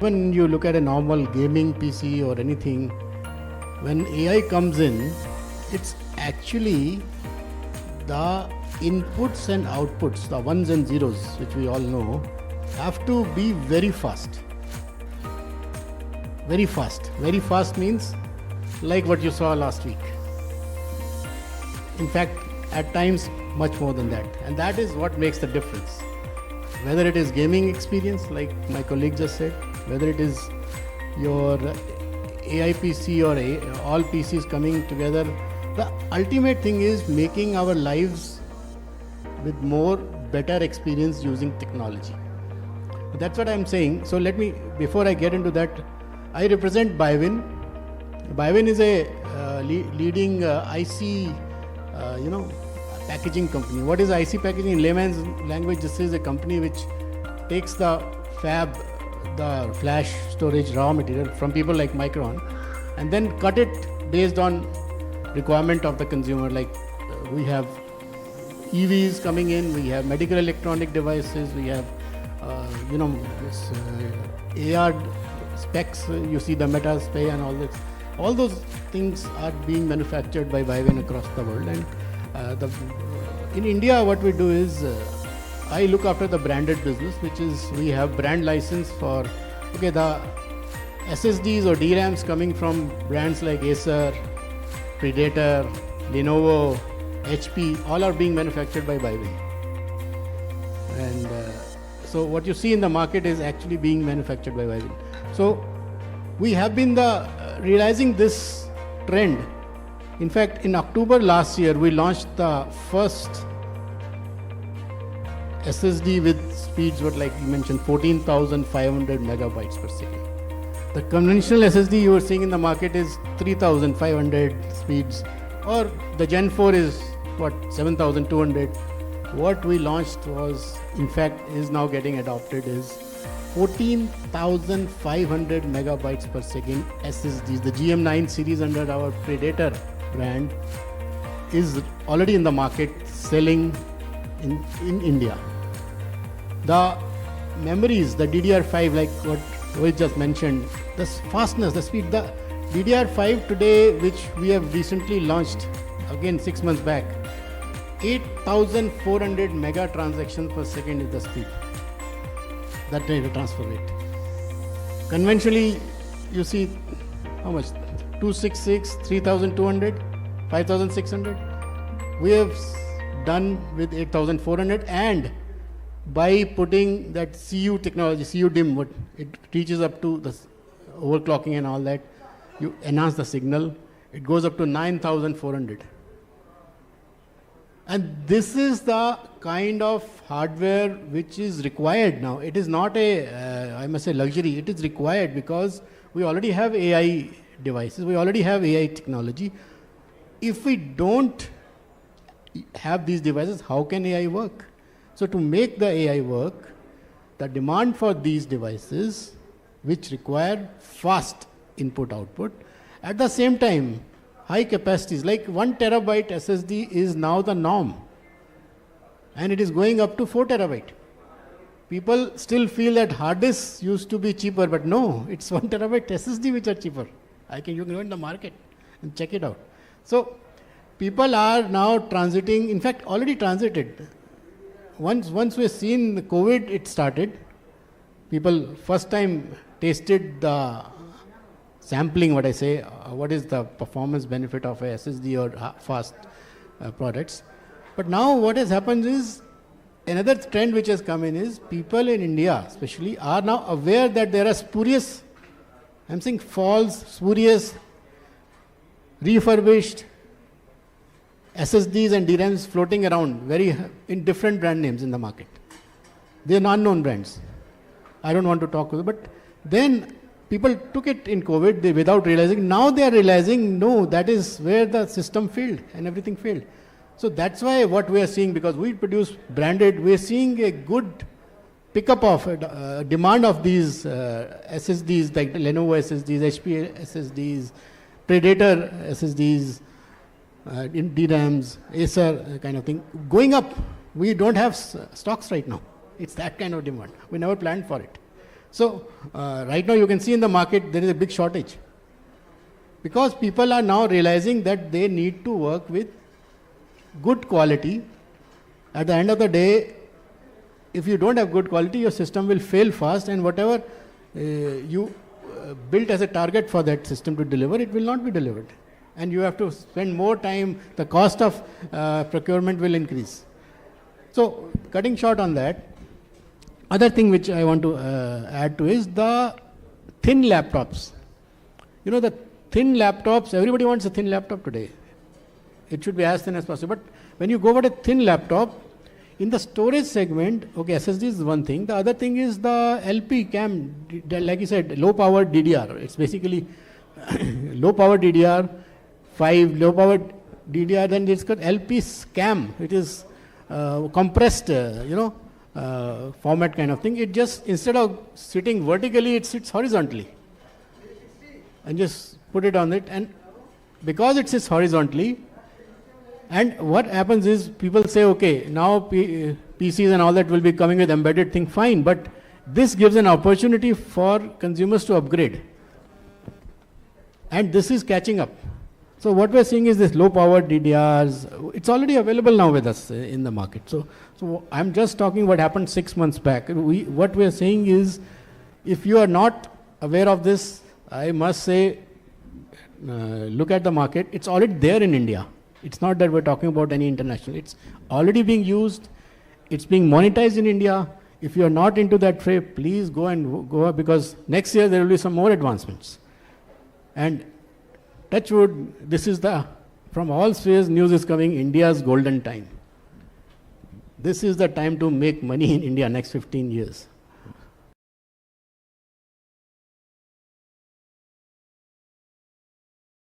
When you look at a normal gaming PC or anything, when AI comes in, it's actually the inputs and outputs, the ones and zeros, which we all know, have to be very fast. Very fast. Very fast means like what you saw last week. In fact, at times much more than that. And that is what makes the difference. Whether it is gaming experience, like my colleague just said, whether it is your AI PC or all PCs coming together, the ultimate thing is making our lives with more better experience using technology. That's what I'm saying. So let me, before I get into that, I represent BIWIN. BIWIN is a leading IC, packaging company. What is IC packaging? In layman's language, this is a company which takes the fab, the flash storage raw material from people like Micron, and then cut it based on requirement of the consumer. Like we have EVs coming in, we have medical electronic devices, we have AR specs, you see the Meta Spay and all this. All those things are being manufactured by BIWIN across the world. And in India, what we do is, I look after the branded business, which is we have brand license for, the SSDs or DRAMs coming from brands like Acer, Predator, Lenovo, HP, all are being manufactured by BIWIN. And so what you see in the market is actually being manufactured by BIWIN. So we have been realizing this trend. In fact, in October last year, we launched the first SSD with speeds, like you mentioned, 14,500 megabytes per second. The conventional SSD you are seeing in the market is 3,500 speeds, or the Gen 4 is 7,200. What we launched was, in fact, is now getting adopted is 14,500 megabytes per second SSDs. The GM9 series under our Predator brand is already in the market selling in India. The memories, the DDR5, like what Rohit just mentioned, the fastness, the speed, the DDR5 today, which we have recently launched, again 6 months back, 8,400 mega transactions per second is the speed. That rate of transfer rate. Conventionally, you see how much? 266, 3,200, 5,600. We have done with 8,400, and by putting that CU technology, CU DIMM, what it reaches up to the overclocking and all that, you enhance the signal, it goes up to 9,400. And this is the kind of hardware which is required now. It is not I must say, luxury. It is required because we already have AI devices. We already have AI technology. If we don't have these devices, how can AI work? So to make the AI work, the demand for these devices, which require fast input-output, at the same time, high capacities, like 1 terabyte SSD is now the norm. And it is going up to 4 terabyte. People still feel that hard disks used to be cheaper, but no, it's 1 terabyte SSD which are cheaper. You can go in the market and check it out. So people are now transiting, in fact, already transited. Once we've seen the COVID, it started. People first time tasted the sampling, what is the performance benefit of a SSD or fast products. But now what has happened is, another trend which has come in is, people in India especially are now aware that there are spurious, I'm saying false, spurious, refurbished SSDs and DRAMs floating around in different brand names in the market. They are unknown brands. I don't want to talk about it, but then people took it in COVID without realizing. Now they are realizing, no, that is where the system failed and everything failed. So that's why what we are seeing, because we produce branded, we are seeing a good pickup of demand of these SSDs, like Lenovo SSDs, HP SSDs, Predator SSDs, in DRAMs, Acer kind of thing, going up. We don't have stocks right now. It's that kind of demand. We never planned for it. So right now you can see in the market there is a big shortage. Because people are now realizing that they need to work with good quality. At the end of the day, if you don't have good quality, your system will fail fast, and whatever you built as a target for that system to deliver, it will not be delivered. And you have to spend more time, the cost of procurement will increase. So, cutting short on that, other thing which I want to add to is the thin laptops. You know, the thin laptops, everybody wants a thin laptop today. It should be as thin as possible. But when you go for a thin laptop, in the storage segment, okay, SSD is one thing. The other thing is the LP CAM, like you said, low power DDR. It's basically low power DDR5, low power DDR, then it's got LP CAM, which is compressed, format kind of thing. It just, instead of sitting vertically, it sits horizontally. And just put it on it, and because it sits horizontally, and what happens is people say, okay, now PCs and all that will be coming with embedded thing, fine, but this gives an opportunity for consumers to upgrade. And this is catching up. So what we're seeing is this low power DDRs, it's already available now with us in the market. So I'm just talking what happened 6 months back. What we're saying is, if you are not aware of this, I must say, look at the market. It's already there in India. It's not that we're talking about any international. It's already being used. It's being monetized in India. If you are not into that fray, please go up, because next year there will be some more advancements. And touch wood, this is from all spheres, news is coming, India's golden time. This is the time to make money in India next 15 years.